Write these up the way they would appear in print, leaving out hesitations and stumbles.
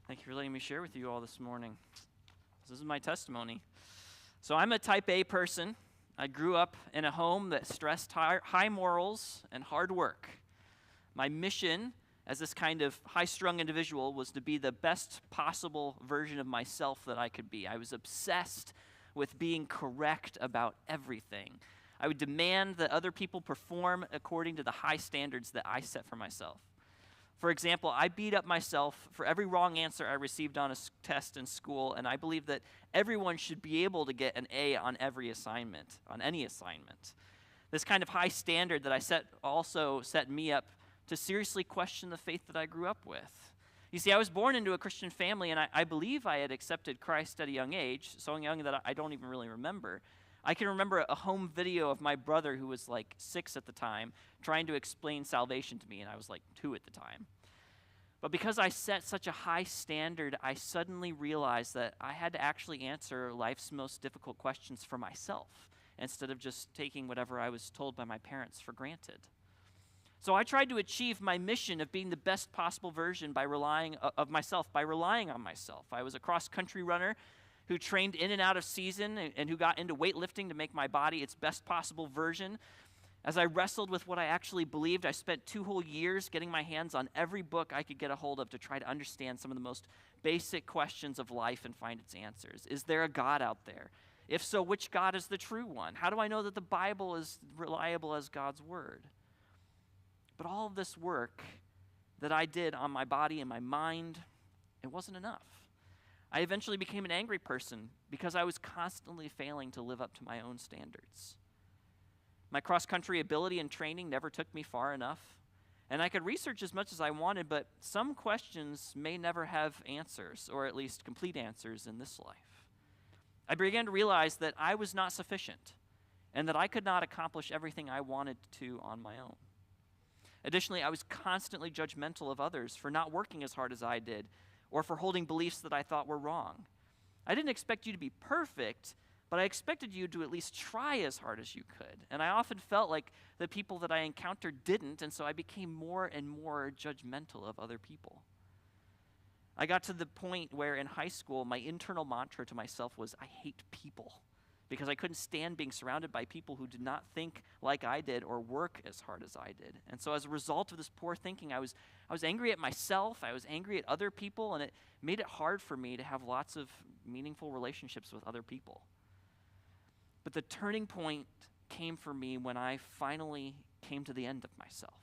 Thank you for letting me share with you all this morning. This is my testimony. So I'm a type A person. I grew up in a home that stressed high morals and hard work. My mission as this kind of high-strung individual was to be the best possible version of myself that I could be. I was obsessed with being correct about everything. I would demand that other people perform according to the high standards that I set for myself. For example, I beat up myself for every wrong answer I received on a test in school, and I believe that everyone should be able to get an A on every assignment, on any assignment. This kind of high standard that I set also set me up to seriously question the faith that I grew up with. You see, I was born into a Christian family, and I believe I had accepted Christ at a young age, so young that I don't even really remember. I can remember a home video of my brother, who was like 6 at the time, trying to explain salvation to me, and I was like 2 at the time. But because I set such a high standard, I suddenly realized that I had to actually answer life's most difficult questions for myself, instead of just taking whatever I was told by my parents for granted. So I tried to achieve my mission of being the best possible version by relying on myself. I was a cross-country runner who trained in and out of season and who got into weightlifting to make my body its best possible version. As I wrestled with what I actually believed, I spent 2 whole years getting my hands on every book I could get a hold of to try to understand some of the most basic questions of life and find its answers. Is there a God out there? If so, which God is the true one? How do I know that the Bible is reliable as God's word? But all of this work that I did on my body and my mind, it wasn't enough. I eventually became an angry person because I was constantly failing to live up to my own standards. My cross-country ability and training never took me far enough, and I could research as much as I wanted, but some questions may never have answers, or at least complete answers in this life. I began to realize that I was not sufficient, and that I could not accomplish everything I wanted to on my own. Additionally, I was constantly judgmental of others for not working as hard as I did, or for holding beliefs that I thought were wrong. I didn't expect you to be perfect, but I expected you to at least try as hard as you could. And I often felt like the people that I encountered didn't, and so I became more and more judgmental of other people. I got to the point where in high school, my internal mantra to myself was, I hate people, because I couldn't stand being surrounded by people who did not think like I did or work as hard as I did. And so as a result of this poor thinking, I was angry at myself, I was angry at other people, and it made it hard for me to have lots of meaningful relationships with other people. But the turning point came for me when I finally came to the end of myself.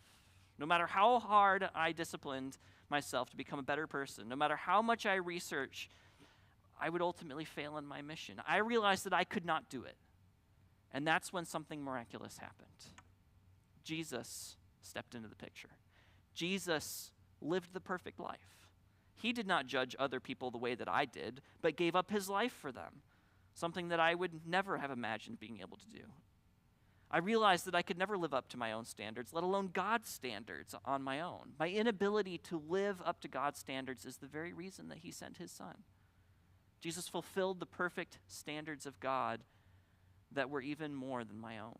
No matter how hard I disciplined myself to become a better person, no matter how much I researched, I would ultimately fail in my mission. I realized that I could not do it. And that's when something miraculous happened. Jesus stepped into the picture. Jesus lived the perfect life. He did not judge other people the way that I did, but gave up his life for them, something that I would never have imagined being able to do. I realized that I could never live up to my own standards, let alone God's standards on my own. My inability to live up to God's standards is the very reason that he sent his son. Jesus fulfilled the perfect standards of God that were even more than my own.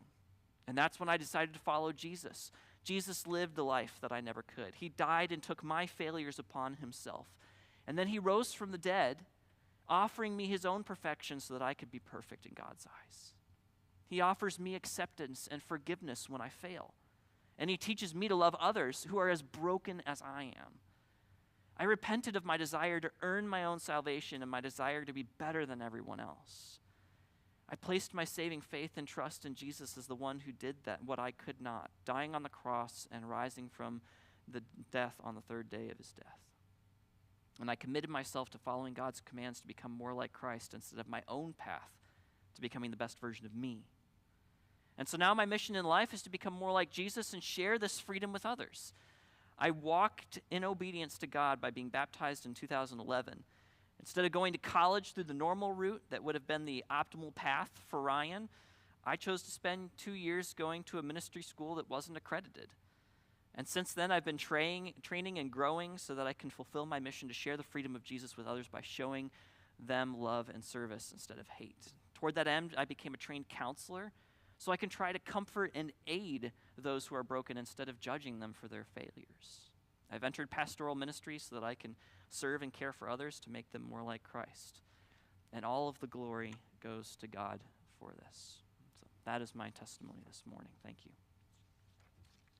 And that's when I decided to follow Jesus. Jesus lived the life that I never could. He died and took my failures upon himself. And then he rose from the dead, offering me his own perfection so that I could be perfect in God's eyes. He offers me acceptance and forgiveness when I fail. And he teaches me to love others who are as broken as I am. I repented of my desire to earn my own salvation and my desire to be better than everyone else. I placed my saving faith and trust in Jesus as the one who did that, what I could not, dying on the cross and rising from the death on the 3rd day of his death. And I committed myself to following God's commands to become more like Christ instead of my own path to becoming the best version of me. And so now my mission in life is to become more like Jesus and share this freedom with others. I walked in obedience to God by being baptized in 2011. Instead of going to college through the normal route that would have been the optimal path for Ryan, I chose to spend 2 years going to a ministry school that wasn't accredited. And since then, I've been training and growing so that I can fulfill my mission to share the freedom of Jesus with others by showing them love and service instead of hate. Toward that end, I became a trained counselor so I can try to comfort and aid those who are broken instead of judging them for their failures. I've entered pastoral ministry so that I can serve and care for others to make them more like Christ. And all of the glory goes to God for this. So that is my testimony this morning. Thank you.